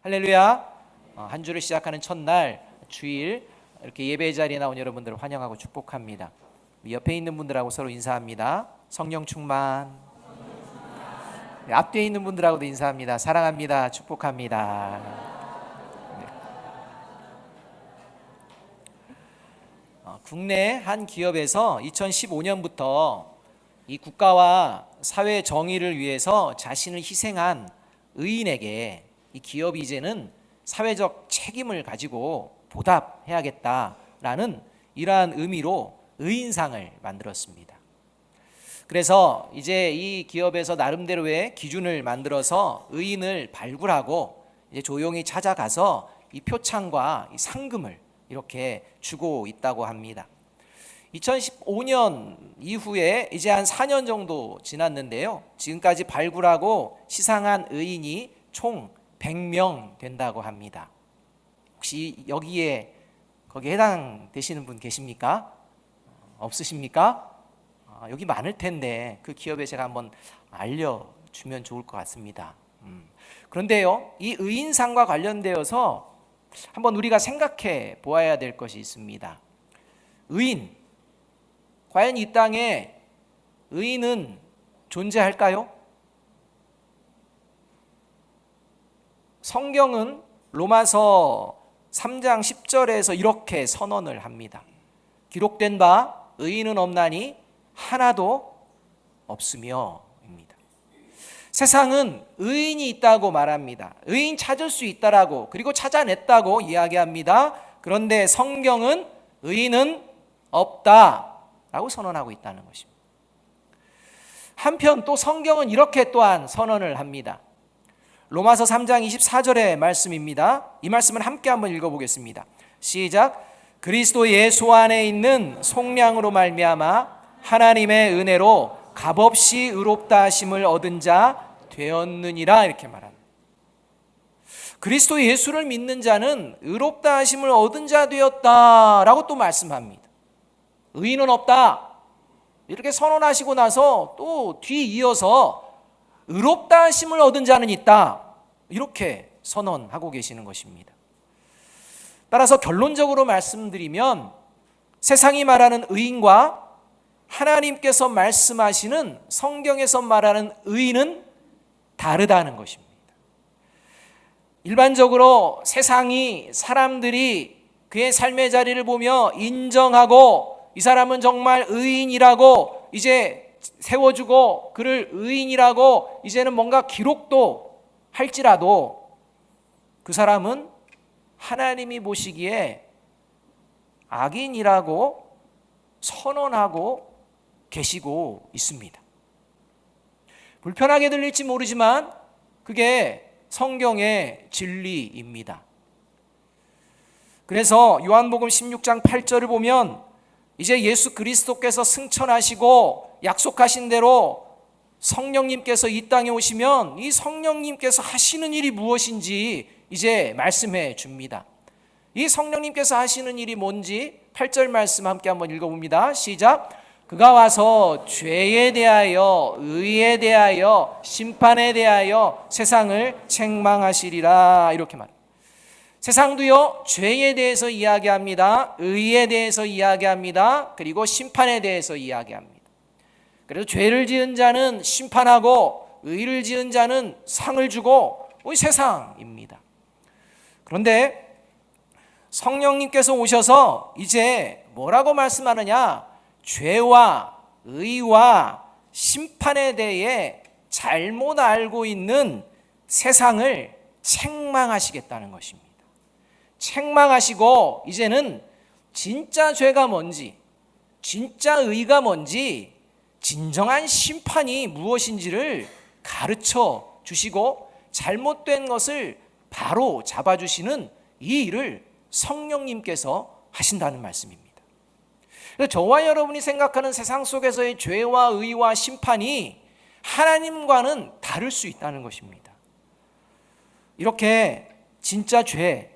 할렐루야. 한 주를 시작하는 첫날 주일 이렇게 예배 자리에 나온 여러분들을 환영하고 축복합니다. 옆에 있는 분들하고 서로 인사합니다. 성령 충만. 앞뒤에 있는 분들하고도 인사합니다. 사랑합니다. 축복합니다. 국내 한 기업에서 2015년부터 이 국가와 사회 정의를 위해서 자신을 희생한 의인에게 이 기업이 이제는 사회적 책임을 가지고 보답해야겠다라는 이러한 의미로 의인상을 만들었습니다. 그래서 이제 이 기업에서 나름대로의 기준을 만들어서 의인을 발굴하고 이제 조용히 찾아가서 이 표창과 이 상금을 이렇게 주고 있다고 합니다. 2015년 이후에 이제 한 4년 정도 지났는데요. 지금까지 발굴하고 시상한 의인이 총 100명 된다고 합니다. 혹시 거기에 해당되시는 분 계십니까? 없으십니까? 여기 많을 텐데 그 기업에 제가 한번 알려주면 좋을 것 같습니다. 그런데요, 이 의인상과 관련되어서 한번 우리가 생각해 보아야 될 것이 있습니다. 의인, 과연 이 땅에 의인은 존재할까요? 성경은 로마서 3장 10절에서 이렇게 선언을 합니다. 기록된 바 의인은 없나니 하나도 없으며 입니다. 세상은 의인이 있다고 말합니다. 의인 찾을 수 있다라고, 그리고 찾아냈다고 이야기합니다. 그런데 성경은 의인은 없다라고 선언하고 있다는 것입니다. 한편 또 성경은 이렇게 또한 선언을 합니다. 로마서 3장 24절의 말씀입니다. 이 말씀을 함께 한번 읽어보겠습니다. 시작. 그리스도 예수 안에 있는 속량으로 말미암아 하나님의 은혜로 값없이 의롭다 하심을 얻은 자 되었느니라, 이렇게 말합니다. 그리스도 예수를 믿는 자는 의롭다 하심을 얻은 자 되었다라고 또 말씀합니다. 의인은 없다 이렇게 선언하시고 나서 또 뒤이어서 의롭다 하심을 얻은 자는 있다 이렇게 선언하고 계시는 것입니다. 따라서 결론적으로 말씀드리면 세상이 말하는 의인과 하나님께서 말씀하시는 성경에서 말하는 의인은 다르다는 것입니다. 일반적으로 세상이 사람들이 그의 삶의 자리를 보며 인정하고 이 사람은 정말 의인이라고 이제 세워주고 그를 의인이라고 이제는 뭔가 기록도 할지라도 그 사람은 하나님이 보시기에 악인이라고 선언하고 계시고 있습니다. 불편하게 들릴지 모르지만 그게 성경의 진리입니다. 그래서 요한복음 16장 8절을 보면 이제 예수 그리스도께서 승천하시고 약속하신 대로 성령님께서 이 땅에 오시면 이 성령님께서 하시는 일이 무엇인지 이제 말씀해 줍니다. 이 성령님께서 하시는 일이 뭔지 8절 말씀 함께 한번 읽어봅니다. 시작. 그가 와서 죄에 대하여 의에 대하여 심판에 대하여 세상을 책망하시리라, 이렇게 말합니다. 세상도요, 죄에 대해서 이야기합니다. 의에 대해서 이야기합니다. 그리고 심판에 대해서 이야기합니다. 그래서 죄를 지은 자는 심판하고 의를 지은 자는 상을 주고 이 세상입니다. 그런데 성령님께서 오셔서 이제 뭐라고 말씀하느냐? 죄와 의와 심판에 대해 잘못 알고 있는 세상을 책망하시겠다는 것입니다. 책망하시고 이제는 진짜 죄가 뭔지, 진짜 의가 뭔지, 진정한 심판이 무엇인지를 가르쳐 주시고 잘못된 것을 바로 잡아주시는 이 일을 성령님께서 하신다는 말씀입니다. 그래서 저와 여러분이 생각하는 세상 속에서의 죄와 의와 심판이 하나님과는 다를 수 있다는 것입니다. 이렇게 진짜 죄,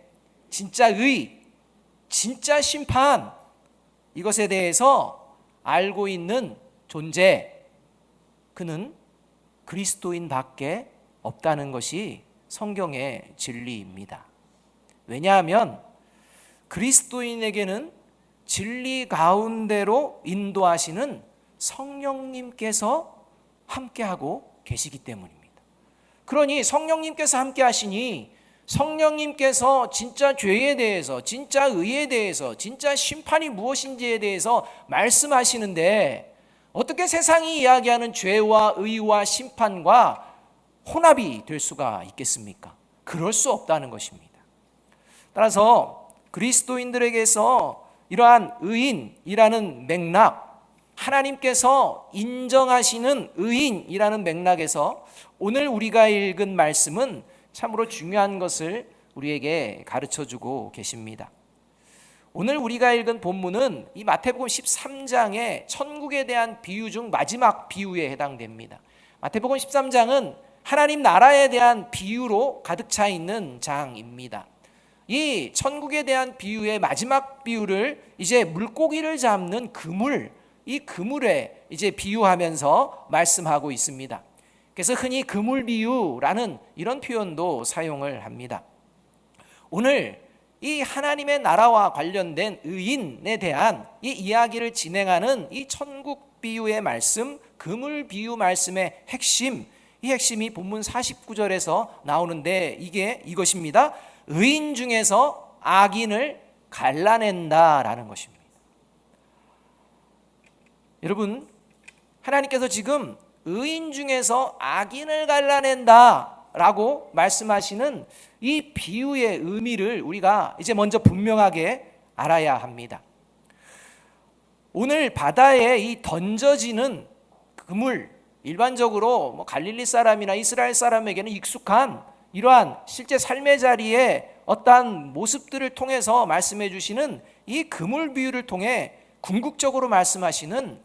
진짜 의, 진짜 심판, 이것에 대해서 알고 있는 존재, 그는 그리스도인 밖에 없다는 것이 성경의 진리입니다. 왜냐하면 그리스도인에게는 진리 가운데로 인도하시는 성령님께서 함께하고 계시기 때문입니다. 그러니 성령님께서 함께하시니 성령님께서 진짜 죄에 대해서, 진짜 의에 대해서, 진짜 심판이 무엇인지에 대해서 말씀하시는데 어떻게 세상이 이야기하는 죄와 의와 심판과 혼합이 될 수가 있겠습니까? 그럴 수 없다는 것입니다. 따라서 그리스도인들에게서 이러한 의인이라는 맥락, 하나님께서 인정하시는 의인이라는 맥락에서 오늘 우리가 읽은 말씀은 참으로 중요한 것을 우리에게 가르쳐주고 계십니다. 오늘 우리가 읽은 본문은 이 마태복음 13장의 천국에 대한 비유 중 마지막 비유에 해당됩니다. 마태복음 13장은 하나님 나라에 대한 비유로 가득 차 있는 장입니다. 이 천국에 대한 비유의 마지막 비유를 이제 물고기를 잡는 그물, 이 그물에 이제 비유하면서 말씀하고 있습니다. 그래서 흔히 그물 비유라는 이런 표현도 사용을 합니다. 오늘 이 하나님의 나라와 관련된 의인에 대한 이 이야기를 진행하는 이 천국 비유의 말씀, 그물 비유 말씀의 핵심, 이 핵심이 본문 49절에서 나오는데 이게 이것입니다. 의인 중에서 악인을 갈라낸다라는 것입니다. 여러분, 하나님께서 지금 의인 중에서 악인을 갈라낸다라고 말씀하시는 이 비유의 의미를 우리가 이제 먼저 분명하게 알아야 합니다. 오늘 바다에 이 던져지는 그물, 일반적으로 갈릴리 사람이나 이스라엘 사람에게는 익숙한 이러한 실제 삶의 자리에 어떠한 모습들을 통해서 말씀해 주시는 이 그물 비유를 통해 궁극적으로 말씀하시는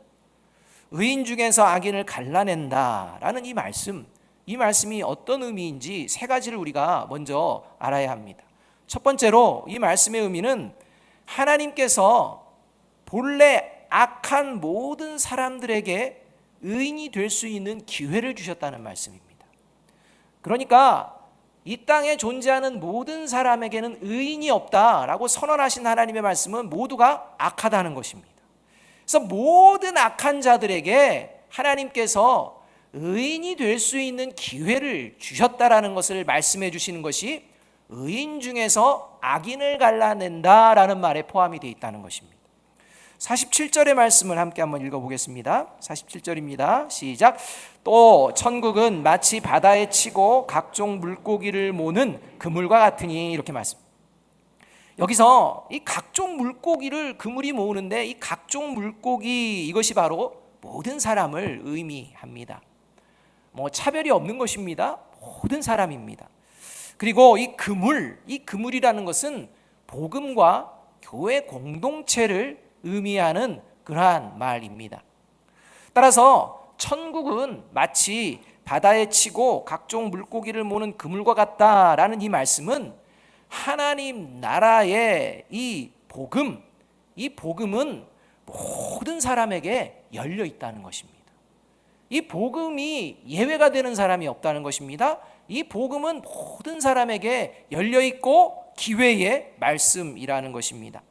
의인 중에서 악인을 갈라낸다라는 이 말씀이 어떤 의미인지 세 가지를 우리가 먼저 알아야 합니다. 첫 번째로 이 말씀의 의미는 하나님께서 본래 악한 모든 사람들에게 의인이 될 수 있는 기회를 주셨다는 말씀입니다. 그러니까 이 땅에 존재하는 모든 사람에게는 의인이 없다라고 선언하신 하나님의 말씀은 모두가 악하다는 것입니다. 그래서 모든 악한 자들에게 하나님께서 의인이 될 수 있는 기회를 주셨다라는 것을 말씀해 주시는 것이 의인 중에서 악인을 갈라낸다라는 말에 포함이 되어 있다는 것입니다. 47절의 말씀을 함께 한번 읽어보겠습니다. 47절입니다. 시작. 또 천국은 마치 바다에 치고 각종 물고기를 모는 그물과 같으니, 이렇게 말씀. 여기서 이 각종 물고기를 그물이 모으는데 이 각종 물고기, 이것이 바로 모든 사람을 의미합니다. 차별이 없는 것입니다. 모든 사람입니다. 그리고 이 그물이라는 것은 복음과 교회 공동체를 의미하는 그러한 말입니다. 따라서 천국은 마치 바다에 치고 각종 물고기를 모는 그물과 같다라는 이 말씀은 하나님 나라의 이 복음은 모든 사람에게 열려 있다는 것입니다. 이 복음이 예외가 되는 사람이 없다는 것입니다. 이 복음은 모든 사람에게 열려 있고 기회의 말씀이라는 것입니다.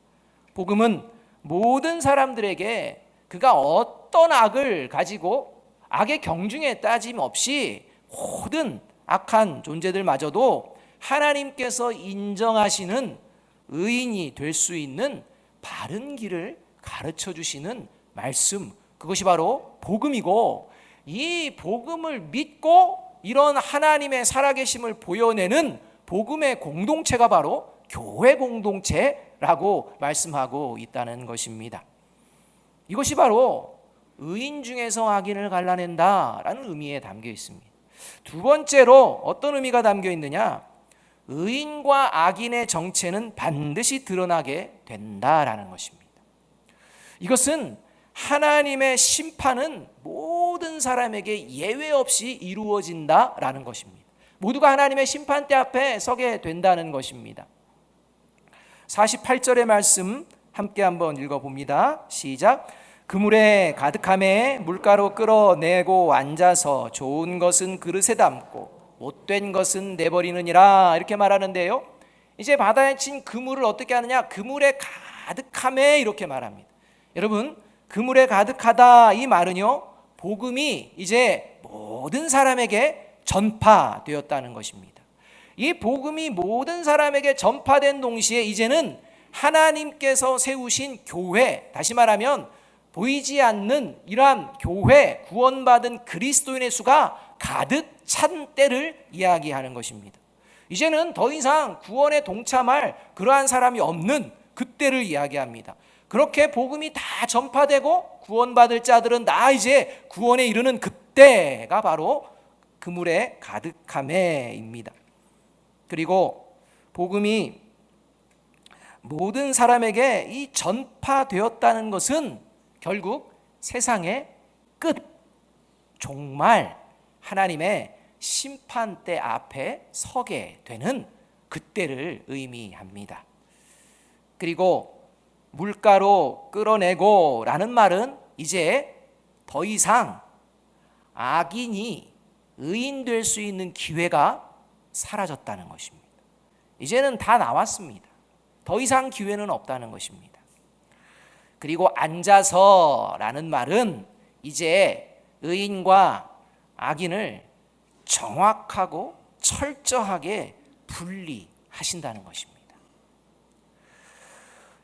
복음은 모든 사람들에게 그가 어떤 악을 가지고 악의 경중에 따짐 없이 모든 악한 존재들마저도 하나님께서 인정하시는 의인이 될 수 있는 바른 길을 가르쳐 주시는 말씀, 그것이 바로 복음이고, 이 복음을 믿고 이런 하나님의 살아계심을 보여내는 복음의 공동체가 바로 교회 공동체라고 말씀하고 있다는 것입니다. 이것이 바로 의인 중에서 악인을 갈라낸다라는 의미에 담겨 있습니다. 두 번째로 어떤 의미가 담겨 있느냐? 의인과 악인의 정체는 반드시 드러나게 된다라는 것입니다. 이것은 하나님의 심판은 모든 사람에게 예외 없이 이루어진다라는 것입니다. 모두가 하나님의 심판대 앞에 서게 된다는 것입니다. 48절의 말씀 함께 한번 읽어봅니다. 시작. 그물에 가득함에 물가로 끌어내고 앉아서 좋은 것은 그릇에 담고 못된 것은 내버리느니라 이렇게 말하는데요. 이제 바다에 친 그물을 어떻게 하느냐? 그물에 가득함에 이렇게 말합니다. 여러분, 그물에 가득하다 이 말은요, 복음이 이제 모든 사람에게 전파되었다는 것입니다. 이 복음이 모든 사람에게 전파된 동시에 이제는 하나님께서 세우신 교회, 다시 말하면 보이지 않는 이러한 교회, 구원받은 그리스도인의 수가 가득 찬 때를 이야기하는 것입니다. 이제는 더 이상 구원에 동참할 그러한 사람이 없는 그때를 이야기합니다. 그렇게 복음이 다 전파되고 구원받을 자들은 다 이제 구원에 이르는 그때가 바로 그물에 가득함에입니다. 그리고 복음이 모든 사람에게 이 전파되었다는 것은 결국 세상의 끝, 종말, 하나님의 심판대 앞에 서게 되는 그때를 의미합니다. 그리고 물가로 끌어내고 라는 말은 이제 더 이상 악인이 의인 될 수 있는 기회가 사라졌다는 것입니다. 이제는 다 나왔습니다. 더 이상 기회는 없다는 것입니다. 그리고 앉아서라는 말은 이제 의인과 악인을 정확하고 철저하게 분리하신다는 것입니다.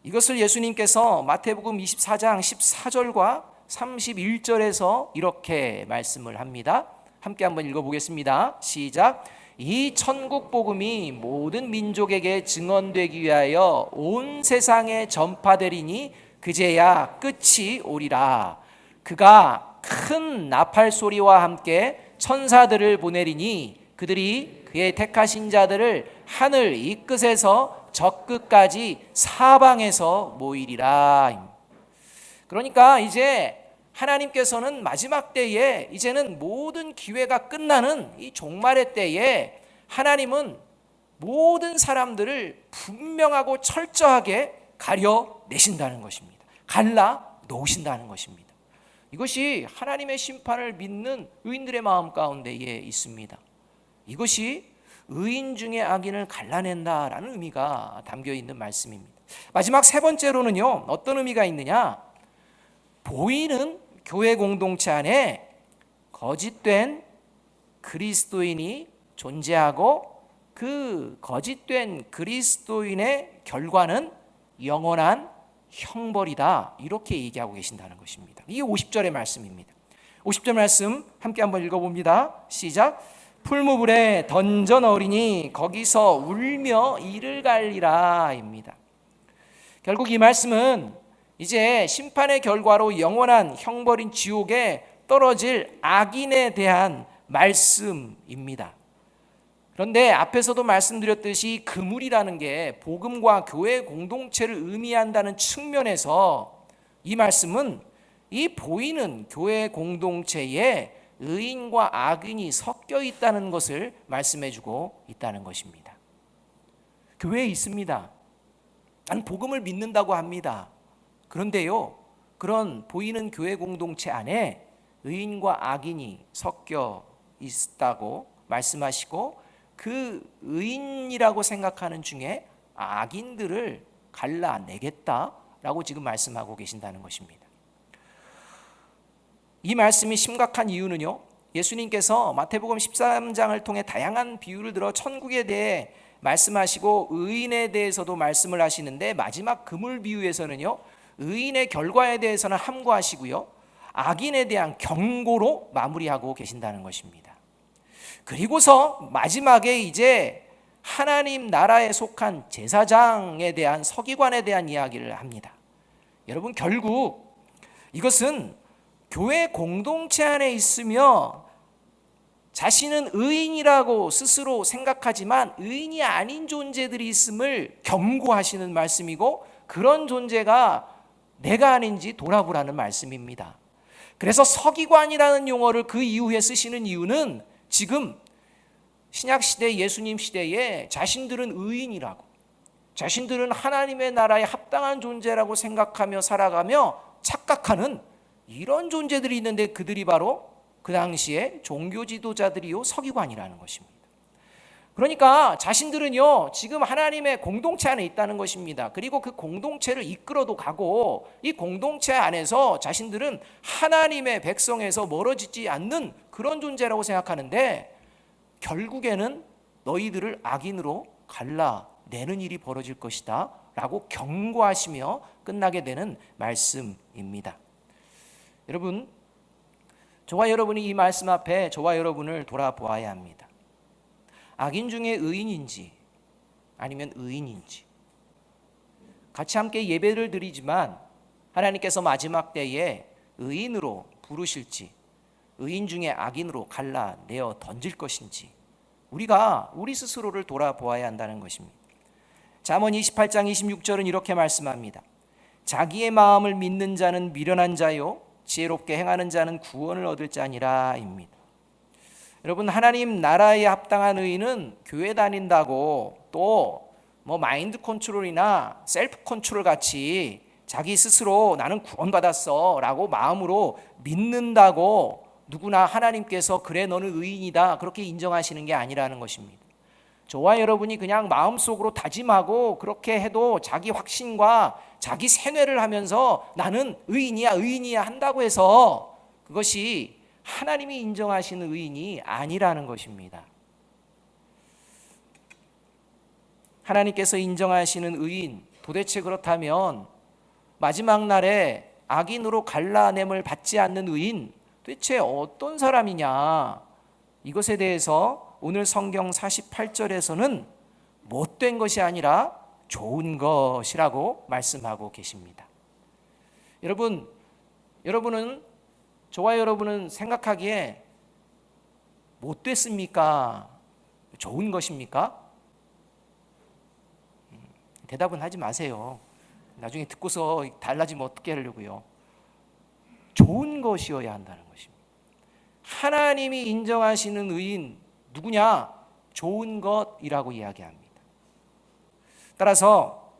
이것을 예수님께서 마태복음 24장 14절과 31절에서 이렇게 말씀을 합니다. 함께 한번 읽어보겠습니다. 시작. 이 천국 복음이 모든 민족에게 증언되기 위하여 온 세상에 전파되리니 그제야 끝이 오리라. 그가 큰 나팔 소리와 함께 천사들을 보내리니 그들이 그의 택하신 자들을 하늘 이 끝에서 저 끝까지 사방에서 모이리라. 그러니까 이제 하나님께서는 마지막 때에 이제는 모든 기회가 끝나는 이 종말의 때에 하나님은 모든 사람들을 분명하고 철저하게 가려내신다는 것입니다. 갈라 놓으신다는 것입니다. 이것이 하나님의 심판을 믿는 의인들의 마음 가운데에 있습니다. 이것이 의인 중에 악인을 갈라낸다라는 의미가 담겨 있는 말씀입니다. 마지막 세 번째로는요, 어떤 의미가 있느냐? 보이는 교회 공동체 안에 거짓된 그리스도인이 존재하고 그 거짓된 그리스도인의 결과는 영원한 형벌이다, 이렇게 얘기하고 계신다는 것입니다. 이게 50절의 말씀입니다. 50절 말씀 함께 한번 읽어봅니다. 시작. 풀무불에 던져 넣으리니 거기서 울며 이를 갈리라 입니다. 결국 이 말씀은 이제 심판의 결과로 영원한 형벌인 지옥에 떨어질 악인에 대한 말씀입니다. 그런데 앞에서도 말씀드렸듯이 그물이라는 게 복음과 교회 공동체를 의미한다는 측면에서 이 말씀은 이 보이는 교회 공동체에 의인과 악인이 섞여 있다는 것을 말씀해주고 있다는 것입니다. 교회에 있습니다. 나는 복음을 믿는다고 합니다. 그런데요, 그런 보이는 교회 공동체 안에 의인과 악인이 섞여 있다고 말씀하시고 그 의인이라고 생각하는 중에 악인들을 갈라내겠다라고 지금 말씀하고 계신다는 것입니다. 이 말씀이 심각한 이유는요, 예수님께서 마태복음 13장을 통해 다양한 비유를 들어 천국에 대해 말씀하시고 의인에 대해서도 말씀을 하시는데 마지막 그물 비유에서는요, 의인의 결과에 대해서는 함구하시고요, 악인에 대한 경고로 마무리하고 계신다는 것입니다. 그리고서 마지막에 이제 하나님 나라에 속한 제사장에 대한 서기관에 대한 이야기를 합니다. 여러분, 결국 이것은 교회 공동체 안에 있으며 자신은 의인이라고 스스로 생각하지만 의인이 아닌 존재들이 있음을 경고하시는 말씀이고, 그런 존재가 내가 아닌지 돌아보라는 말씀입니다. 그래서 서기관이라는 용어를 그 이후에 쓰시는 이유는 지금 신약시대 예수님 시대에 자신들은 의인이라고, 자신들은 하나님의 나라에 합당한 존재라고 생각하며 살아가며 착각하는 이런 존재들이 있는데 그들이 바로 그 당시에 종교 지도자들이요 서기관이라는 것입니다. 그러니까 자신들은요, 지금 하나님의 공동체 안에 있다는 것입니다. 그리고 그 공동체를 이끌어도 가고, 이 공동체 안에서 자신들은 하나님의 백성에서 멀어지지 않는 그런 존재라고 생각하는데, 결국에는 너희들을 악인으로 갈라내는 일이 벌어질 것이다 라고 경고하시며 끝나게 되는 말씀입니다. 여러분, 저와 여러분이 이 말씀 앞에 저와 여러분을 돌아보아야 합니다. 악인 중에 의인인지 아니면 의인인지, 같이 함께 예배를 드리지만 하나님께서 마지막 때에 의인으로 부르실지 의인 중에 악인으로 갈라내어 던질 것인지 우리가 우리 스스로를 돌아보아야 한다는 것입니다. 잠언 28장 26절은 이렇게 말씀합니다. 자기의 마음을 믿는 자는 미련한 자요 지혜롭게 행하는 자는 구원을 얻을 자니라 입니다. 여러분, 하나님 나라에 합당한 의인은 교회 다닌다고 또 마인드 컨트롤이나 셀프 컨트롤 같이 자기 스스로 나는 구원받았어 라고 마음으로 믿는다고 누구나 하나님께서 그래 너는 의인이다 그렇게 인정하시는 게 아니라는 것입니다. 저와 여러분이 그냥 마음속으로 다짐하고 그렇게 해도 자기 확신과 자기 세뇌를 하면서 나는 의인이야 한다고 해서 그것이 하나님이 인정하시는 의인이 아니라는 것입니다. 하나님께서 인정하시는 의인, 도대체 그렇다면 마지막 날에 악인으로 갈라냄을 받지 않는 의인, 도대체 어떤 사람이냐? 이것에 대해서 오늘 성경 48절에서는 못된 것이 아니라 좋은 것이라고 말씀하고 계십니다. 여러분은 저와 여러분은 생각하기에 못됐습니까? 좋은 것입니까? 대답은 하지 마세요. 나중에 듣고서 달라지면 어떻게 하려고요? 좋은 것이어야 한다는 것입니다. 하나님이 인정하시는 의인 누구냐? 좋은 것이라고 이야기합니다. 따라서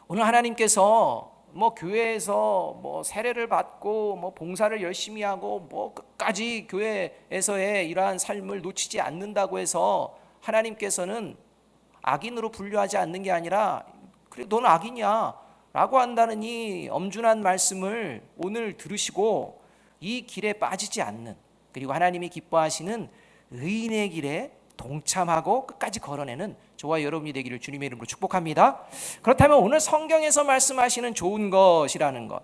오늘 하나님께서 교회에서 세례를 받고 봉사를 열심히 하고 끝까지 교회에서의 이러한 삶을 놓치지 않는다고 해서 하나님께서는 악인으로 분류하지 않는 게 아니라 그래 너는 악인이야 라고 한다는 이 엄중한 말씀을 오늘 들으시고 이 길에 빠지지 않는, 그리고 하나님이 기뻐하시는 의인의 길에 동참하고 끝까지 걸어내는 저와 여러분이 되기를 주님의 이름으로 축복합니다. 그렇다면 오늘 성경에서 말씀하시는 좋은 것이라는 것,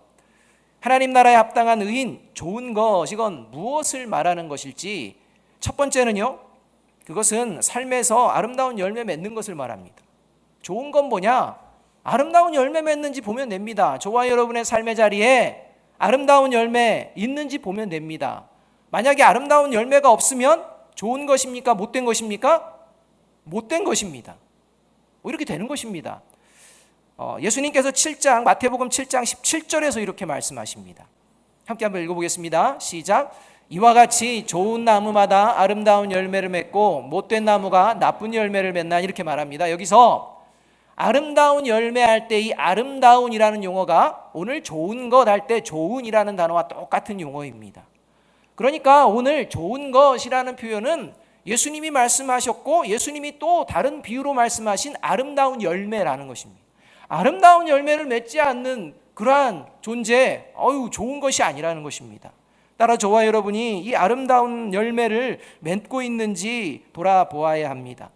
하나님 나라에 합당한 의인, 좋은 것, 이건 무엇을 말하는 것일지, 첫 번째는요, 그것은 삶에서 아름다운 열매 맺는 것을 말합니다. 좋은 건 뭐냐? 아름다운 열매 맺는지 보면 됩니다. 저와 여러분의 삶의 자리에 아름다운 열매 있는지 보면 됩니다. 만약에 아름다운 열매가 없으면 좋은 것입니까? 못된 것입니까? 못된 것입니다. 이렇게 되는 것입니다. 예수님께서 마태복음 7장 17절에서 이렇게 말씀하십니다. 함께 한번 읽어보겠습니다. 시작. 이와 같이 좋은 나무마다 아름다운 열매를 맺고 못된 나무가 나쁜 열매를 맺나, 이렇게 말합니다. 여기서 아름다운 열매 할 때 이 아름다운이라는 용어가 오늘 좋은 것 할 때 좋은이라는 단어와 똑같은 용어입니다. 그러니까 오늘 좋은 것이라는 표현은 예수님이 말씀하셨고 예수님이 또 다른 비유로 말씀하신 아름다운 열매라는 것입니다. 아름다운 열매를 맺지 않는 그러한 존재, 좋은 것이 아니라는 것입니다. 따라 저와 여러분이 이 아름다운 열매를 맺고 있는지 돌아보아야 합니다.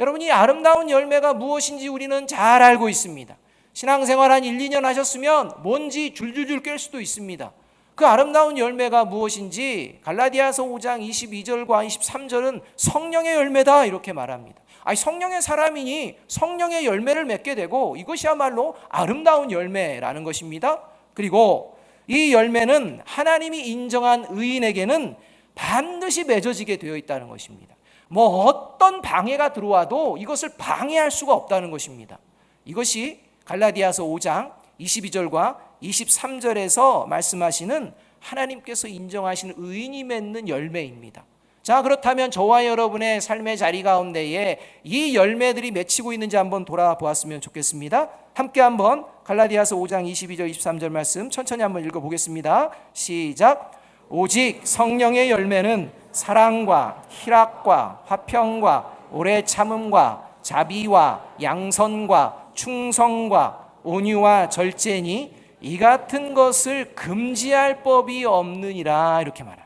여러분이 아름다운 열매가 무엇인지 우리는 잘 알고 있습니다. 신앙생활 한 1, 2년 하셨으면 뭔지 줄줄줄 깰 수도 있습니다. 그 아름다운 열매가 무엇인지 갈라디아서 5장 22절과 23절은 성령의 열매다 이렇게 말합니다. 성령의 사람이니 성령의 열매를 맺게 되고 이것이야말로 아름다운 열매라는 것입니다. 그리고 이 열매는 하나님이 인정한 의인에게는 반드시 맺어지게 되어 있다는 것입니다. 어떤 방해가 들어와도 이것을 방해할 수가 없다는 것입니다. 이것이 갈라디아서 5장 22절과 23절에서 말씀하시는 하나님께서 인정하시는 의인이 맺는 열매입니다. 자, 그렇다면 저와 여러분의 삶의 자리 가운데에 이 열매들이 맺히고 있는지 한번 돌아보았으면 좋겠습니다. 함께 한번 갈라디아서 5장 22절 23절 말씀 천천히 한번 읽어보겠습니다. 시작. 오직 성령의 열매는 사랑과 희락과 화평과 오래 참음과 자비와 양선과 충성과 온유와 절제니 이 같은 것을 금지할 법이 없느니라 이렇게 말합니다.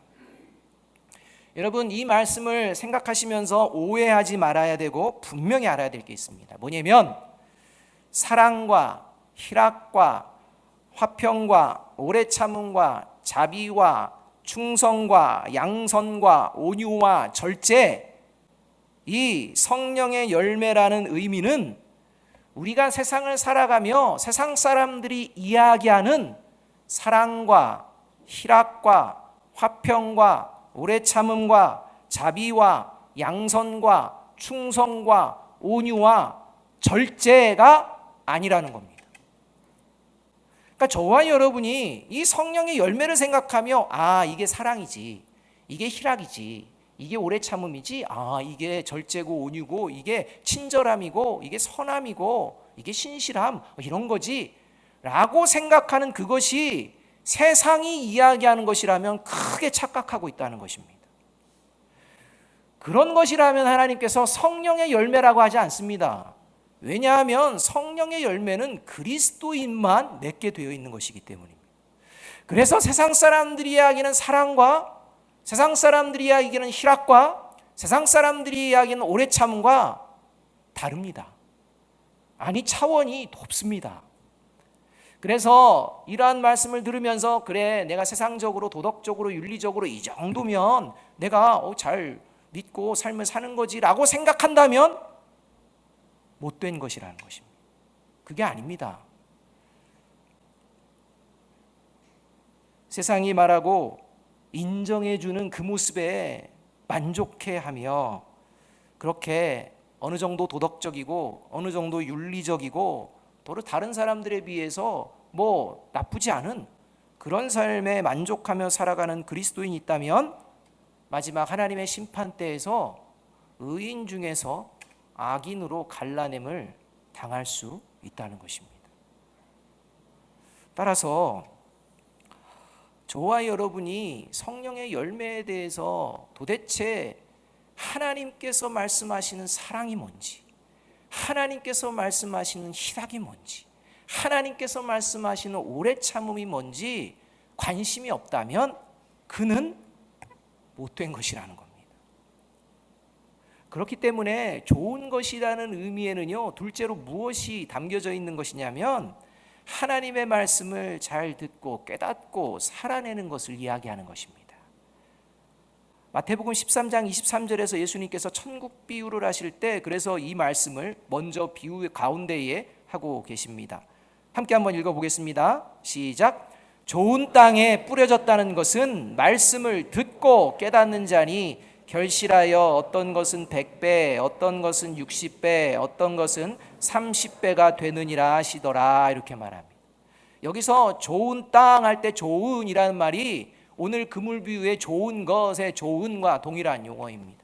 여러분, 이 말씀을 생각하시면서 오해하지 말아야 되고 분명히 알아야 될 게 있습니다. 뭐냐면 사랑과 희락과 화평과 오래 참음과 자비와 충성과 양선과 온유와 절제, 이 성령의 열매라는 의미는 우리가 세상을 살아가며 세상 사람들이 이야기하는 사랑과 희락과 화평과 오래 참음과 자비와 양선과 충성과 온유와 절제가 아니라는 겁니다. 그러니까 저와 여러분이 이 성령의 열매를 생각하며 이게 사랑이지, 이게 희락이지, 이게 오래 참음이지, 이게 절제고 온유고, 이게 친절함이고, 이게 선함이고, 이게 신실함, 이런 거지 라고 생각하는 그것이 세상이 이야기하는 것이라면 크게 착각하고 있다는 것입니다. 그런 것이라면 하나님께서 성령의 열매라고 하지 않습니다. 왜냐하면 성령의 열매는 그리스도인만 맺게 되어 있는 것이기 때문입니다. 그래서 세상 사람들이 이야기하는 사랑과, 세상 사람들이 이야기하는 희락과, 세상 사람들이 이야기하는 오래 참음과 다릅니다. 아니, 차원이 높습니다. 그래서 이러한 말씀을 들으면서 그래, 내가 세상적으로 도덕적으로 윤리적으로 이 정도면 내가 잘 믿고 삶을 사는 거지 라고 생각한다면 못된 것이라는 것입니다. 그게 아닙니다. 세상이 말하고 인정해주는 그 모습에 만족해하며 그렇게 어느 정도 도덕적이고 어느 정도 윤리적이고 또 다른 사람들에 비해서 나쁘지 않은 그런 삶에 만족하며 살아가는 그리스도인이 있다면 마지막 하나님의 심판 때에서 의인 중에서 악인으로 갈라냄을 당할 수 있다는 것입니다. 따라서 저와 여러분이 성령의 열매에 대해서 도대체 하나님께서 말씀하시는 사랑이 뭔지, 하나님께서 말씀하시는 희락이 뭔지, 하나님께서 말씀하시는 오래 참음이 뭔지 관심이 없다면 그는 못된 것이라는 겁니다. 그렇기 때문에 좋은 것이라는 의미에는요, 둘째로 무엇이 담겨져 있는 것이냐면 하나님의 말씀을 잘 듣고 깨닫고 살아내는 것을 이야기하는 것입니다. 마태복음 13장 23절에서 예수님께서 천국 비유를 하실 때 그래서 이 말씀을 먼저 비유 가운데에 하고 계십니다. 함께 한번 읽어보겠습니다. 시작. 좋은 땅에 뿌려졌다는 것은 말씀을 듣고 깨닫는 자니 결실하여 어떤 것은 100배, 어떤 것은 60배, 어떤 것은 30배가 되느니라 하시더라 이렇게 말합니다. 여기서 좋은 땅 할 때 좋은이라는 말이 오늘 그물 비유의 좋은 것의 좋은과 동일한 용어입니다.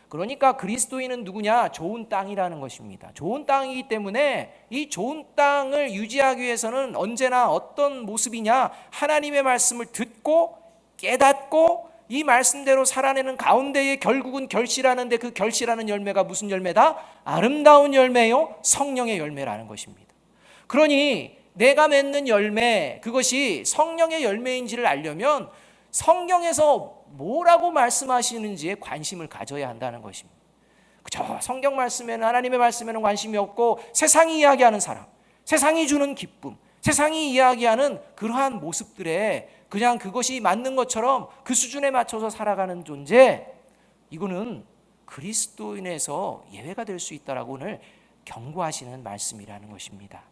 그러니까 그리스도인은 누구냐? 좋은 땅이라는 것입니다. 좋은 땅이기 때문에 이 좋은 땅을 유지하기 위해서는 언제나 어떤 모습이냐? 하나님의 말씀을 듣고 깨닫고 이 말씀대로 살아내는 가운데에 결국은 결실하는데 그 결실하는 열매가 무슨 열매다? 아름다운 열매요, 성령의 열매라는 것입니다. 그러니 내가 맺는 열매, 그것이 성령의 열매인지를 알려면 성경에서 뭐라고 말씀하시는지에 관심을 가져야 한다는 것입니다. 그저 성경 말씀에는, 하나님의 말씀에는 관심이 없고 세상이 이야기하는 사람, 세상이 주는 기쁨, 세상이 이야기하는 그러한 모습들에 그냥 그것이 맞는 것처럼 그 수준에 맞춰서 살아가는 존재, 이거는 그리스도인에서 예외가 될 수 있다라고 오늘 경고하시는 말씀이라는 것입니다.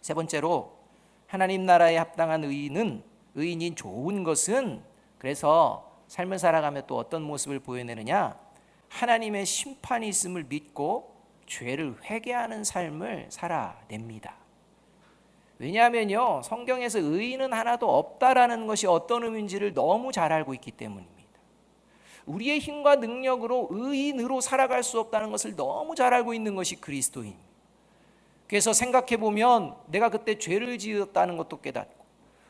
세 번째로 하나님 나라에 합당한 의인인 좋은 것은 그래서 삶을 살아가며 또 어떤 모습을 보여내느냐? 하나님의 심판이 있음을 믿고 죄를 회개하는 삶을 살아냅니다. 왜냐하면요, 성경에서 의인은 하나도 없다라는 것이 어떤 의미인지를 너무 잘 알고 있기 때문입니다. 우리의 힘과 능력으로 의인으로 살아갈 수 없다는 것을 너무 잘 알고 있는 것이 그리스도입니다. 그래서 생각해 보면 내가 그때 죄를 지었다는 것도 깨닫고,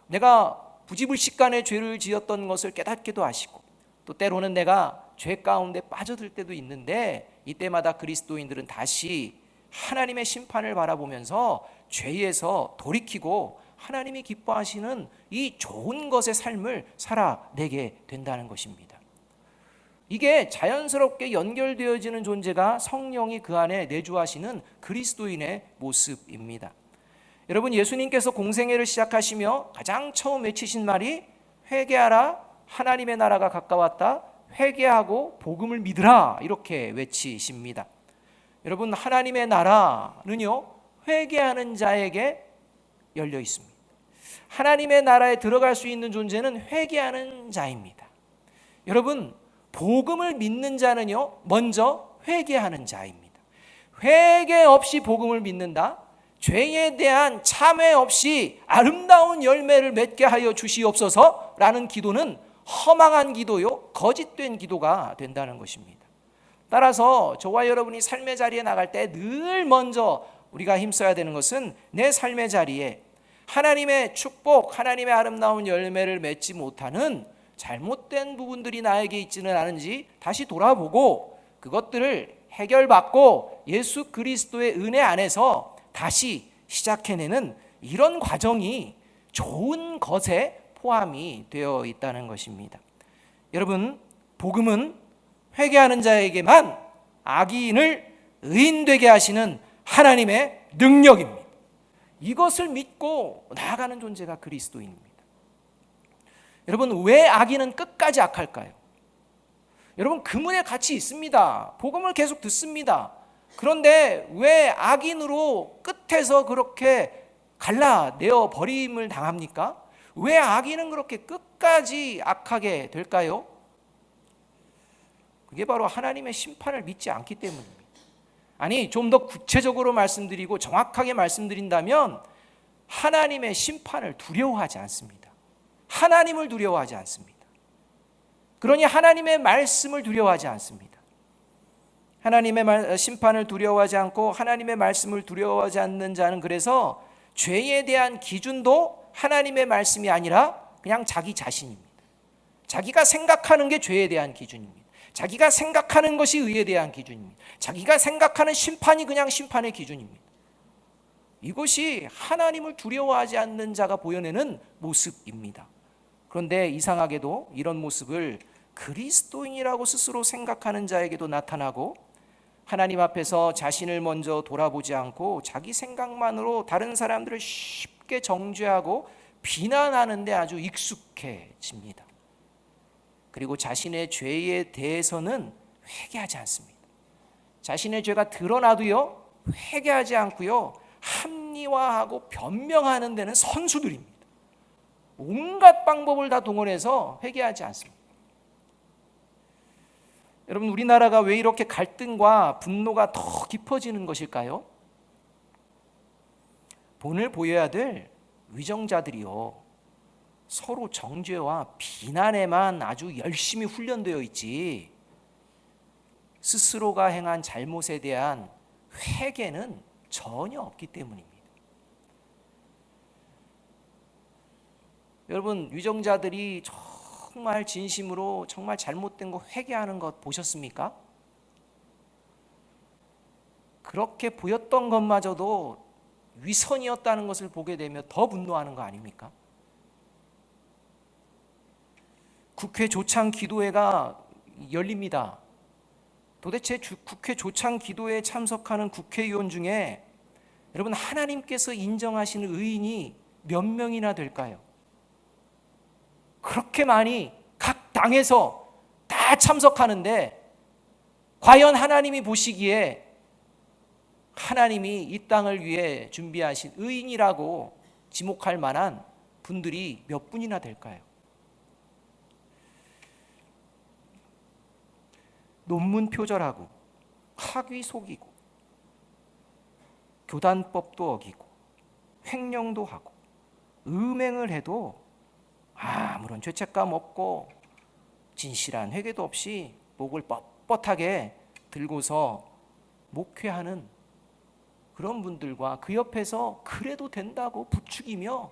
내가 부지불식간에 죄를 지었던 것을 깨닫기도 하시고, 또 때로는 내가 죄 가운데 빠져들 때도 있는데, 이때마다 그리스도인들은 다시 하나님의 심판을 바라보면서 죄에서 돌이키고 하나님이 기뻐하시는 이 좋은 것의 삶을 살아내게 된다는 것입니다. 이게 자연스럽게 연결되어지는 존재가 성령이 그 안에 내주하시는 그리스도인의 모습입니다. 여러분, 예수님께서 공생애를 시작하시며 가장 처음 외치신 말이 회개하라, 하나님의 나라가 가까웠다, 회개하고 복음을 믿으라, 이렇게 외치십니다. 여러분, 하나님의 나라는요, 회개하는 자에게 열려 있습니다. 하나님의 나라에 들어갈 수 있는 존재는 회개하는 자입니다. 여러분, 복음을 믿는 자는요, 먼저 회개하는 자입니다. 회개 없이 복음을 믿는다? 죄에 대한 참회 없이 아름다운 열매를 맺게 하여 주시옵소서라는 기도는 허망한 기도요, 거짓된 기도가 된다는 것입니다. 따라서 저와 여러분이 삶의 자리에 나갈 때 늘 먼저 우리가 힘써야 되는 것은 내 삶의 자리에 하나님의 축복, 하나님의 아름다운 열매를 맺지 못하는 잘못된 부분들이 나에게 있지는 않은지 다시 돌아보고 그것들을 해결받고 예수 그리스도의 은혜 안에서 다시 시작해내는 이런 과정이 좋은 것에 포함이 되어 있다는 것입니다. 여러분, 복음은 회개하는 자에게만 악인을 의인되게 하시는 하나님의 능력입니다. 이것을 믿고 나아가는 존재가 그리스도인입니다. 여러분, 왜 악인은 끝까지 악할까요? 여러분, 그문에 같이 있습니다. 복음을 계속 듣습니다. 그런데 왜 악인으로 끝에서 그렇게 갈라내어 버림을 당합니까? 왜 악인은 그렇게 끝까지 악하게 될까요? 그게 바로 하나님의 심판을 믿지 않기 때문입니다. 아니, 좀 더 구체적으로 말씀드리고 정확하게 말씀드린다면 하나님의 심판을 두려워하지 않습니다. 하나님을 두려워하지 않습니다. 그러니 하나님의 말씀을 두려워하지 않습니다. 하나님의 심판을 두려워하지 않고 하나님의 말씀을 두려워하지 않는 자는 그래서 죄에 대한 기준도 하나님의 말씀이 아니라 그냥 자기 자신입니다. 자기가 생각하는 게 죄에 대한 기준입니다. 자기가 생각하는 것이 의에 대한 기준입니다. 자기가 생각하는 심판이 그냥 심판의 기준입니다. 이것이 하나님을 두려워하지 않는 자가 보여내는 모습입니다. 그런데 이상하게도 이런 모습을 그리스도인이라고 스스로 생각하는 자에게도 나타나고, 하나님 앞에서 자신을 먼저 돌아보지 않고 자기 생각만으로 다른 사람들을 쉽게 정죄하고 비난하는 데 아주 익숙해집니다. 그리고 자신의 죄에 대해서는 회개하지 않습니다. 자신의 죄가 드러나도요, 회개하지 않고요, 합리화하고 변명하는 데는 선수들입니다. 온갖 방법을 다 동원해서 회개하지 않습니다. 여러분, 우리나라가 왜 이렇게 갈등과 분노가 더 깊어지는 것일까요? 본을 보여야 될 위정자들이요, 서로 정죄와 비난에만 아주 열심히 훈련되어 있지 스스로가 행한 잘못에 대한 회개는 전혀 없기 때문입니다. 여러분, 위정자들이 정말 진심으로 정말 잘못된 거 회개하는 것 보셨습니까? 그렇게 보였던 것마저도 위선이었다는 것을 보게 되면 더 분노하는 거 아닙니까? 국회 조창 기도회가 열립니다. 도대체 국회 조창 기도회에 참석하는 국회의원 중에 여러분, 하나님께서 인정하시는 의인이 몇 명이나 될까요? 그렇게 많이 각 당에서 다 참석하는데 과연 하나님이 보시기에 하나님이 이 땅을 위해 준비하신 의인이라고 지목할 만한 분들이 몇 분이나 될까요? 논문 표절하고 학위 속이고 교단법도 어기고 횡령도 하고 음행을 해도 아무런 죄책감 없고 진실한 회개도 없이 목을 뻣뻣하게 들고서 목회하는 그런 분들과 그 옆에서 그래도 된다고 부추기며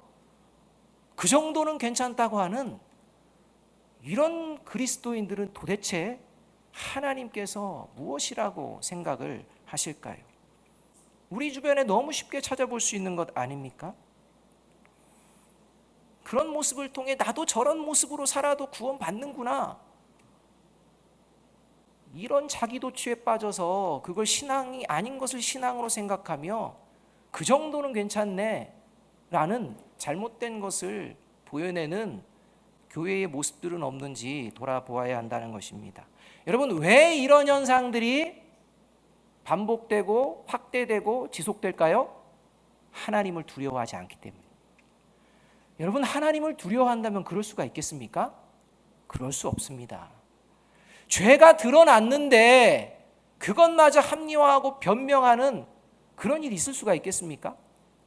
그 정도는 괜찮다고 하는 이런 그리스도인들은 도대체 하나님께서 무엇이라고 생각을 하실까요? 우리 주변에 너무 쉽게 찾아볼 수 있는 것 아닙니까? 그런 모습을 통해 나도 저런 모습으로 살아도 구원받는구나, 이런 자기도취에 빠져서 그걸 신앙이 아닌 것을 신앙으로 생각하며 그 정도는 괜찮네 라는 잘못된 것을 보여내는 교회의 모습들은 없는지 돌아보아야 한다는 것입니다. 여러분, 왜 이런 현상들이 반복되고 확대되고 지속될까요? 하나님을 두려워하지 않기 때문에. 여러분, 하나님을 두려워한다면 그럴 수가 있겠습니까? 그럴 수 없습니다. 죄가 드러났는데 그것마저 합리화하고 변명하는 그런 일이 있을 수가 있겠습니까?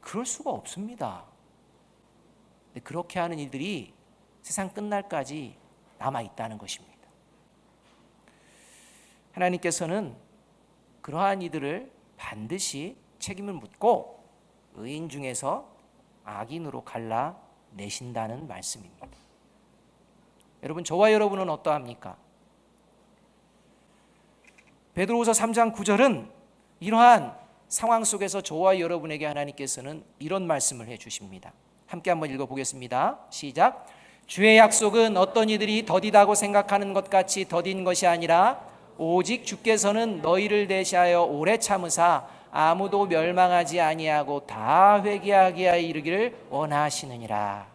그럴 수가 없습니다. 근데 그렇게 하는 일들이 세상 끝날까지 남아있다는 것입니다. 하나님께서는 그러한 이들을 반드시 책임을 묻고 의인 중에서 악인으로 갈라내신다는 말씀입니다. 여러분, 저와 여러분은 어떠합니까? 베드로후서 3장 9절은 이러한 상황 속에서 저와 여러분에게 하나님께서는 이런 말씀을 해주십니다. 함께 한번 읽어보겠습니다. 시작. 주의 약속은 어떤 이들이 더디다고 생각하는 것 같이 더딘 것이 아니라 오직 주께서는 너희를 대시하여 오래 참으사 아무도 멸망하지 아니하고 다 회개하게 하여 이르기를 원하시느니라.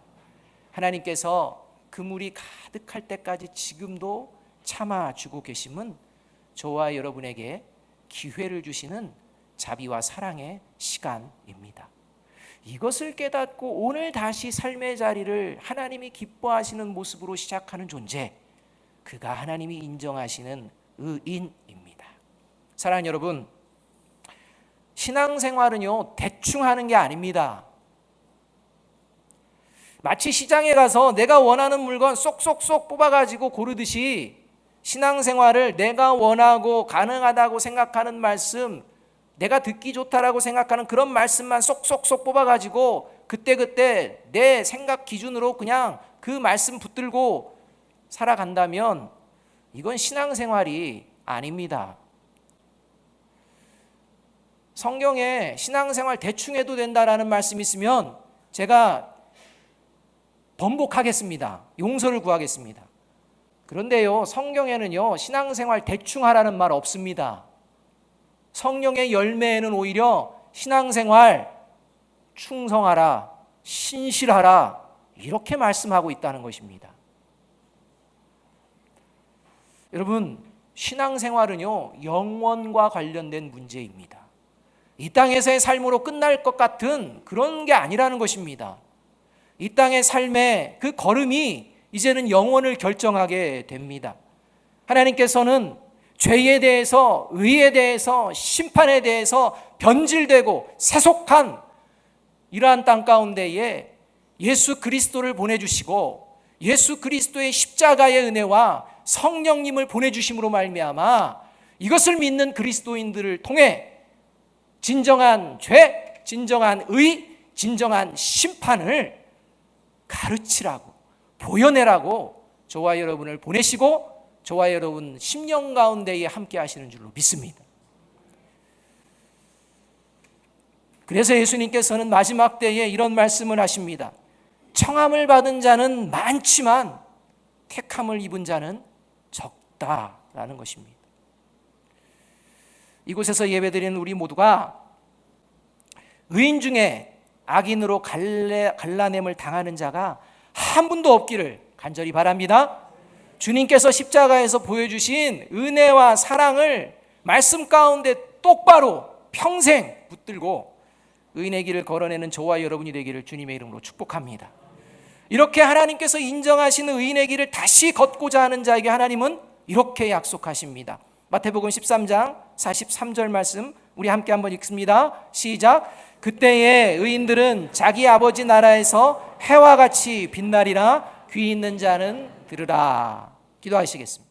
하나님께서 그물이 가득할 때까지 지금도 참아주고 계심은 저와 여러분에게 기회를 주시는 자비와 사랑의 시간입니다. 이것을 깨닫고 오늘 다시 삶의 자리를 하나님이 기뻐하시는 모습으로 시작하는 존재, 그가 하나님이 인정하시는 의인입니다. 사랑하는 여러분, 신앙생활은요 대충 하는 게 아닙니다. 마치 시장에 가서 내가 원하는 물건 쏙쏙쏙 뽑아가지고 고르듯이 신앙생활을 내가 원하고 가능하다고 생각하는 말씀, 내가 듣기 좋다라고 생각하는 그런 말씀만 쏙쏙쏙 뽑아가지고 그때그때 내 생각 기준으로 그냥 그 말씀 붙들고 살아간다면 이건 신앙생활이 아닙니다. 성경에 신앙생활 대충 해도 된다라는 말씀이 있으면 제가 번복하겠습니다. 용서를 구하겠습니다. 그런데요, 성경에는요 신앙생활 대충 하라는 말 없습니다. 성령의 열매에는 오히려 신앙생활 충성하라, 신실하라, 이렇게 말씀하고 있다는 것입니다. 여러분, 신앙생활은요 영원과 관련된 문제입니다. 이 땅에서의 삶으로 끝날 것 같은 그런 게 아니라는 것입니다. 이 땅의 삶의 그 걸음이 이제는 영원을 결정하게 됩니다. 하나님께서는 죄에 대해서, 의에 대해서, 심판에 대해서 변질되고 세속한 이러한 땅 가운데에 예수 그리스도를 보내주시고 예수 그리스도의 십자가의 은혜와 성령님을 보내주심으로 말미암아 이것을 믿는 그리스도인들을 통해 진정한 죄, 진정한 의, 진정한 심판을 가르치라고, 보여내라고 저와 여러분을 보내시고 저와 여러분 10년 가운데에 함께 하시는 줄로 믿습니다. 그래서 예수님께서는 마지막 때에 이런 말씀을 하십니다. 청함을 받은 자는 많지만 택함을 입은 자는 적다라는 것입니다. 이곳에서 예배드리는 우리 모두가 의인 중에 악인으로 갈라냄을 당하는 자가 한 분도 없기를 간절히 바랍니다. 주님께서 십자가에서 보여주신 은혜와 사랑을 말씀 가운데 똑바로 평생 붙들고 의인의 길을 걸어내는 저와 여러분이 되기를 주님의 이름으로 축복합니다. 이렇게 하나님께서 인정하시는 의인의 길을 다시 걷고자 하는 자에게 하나님은 이렇게 약속하십니다. 마태복음 13장 43절 말씀 우리 함께 한번 읽습니다. 시작. 그때에 의인들은 자기 아버지 나라에서 해와 같이 빛나리라. 귀 있는 자는 들으라. 기도하시겠습니다.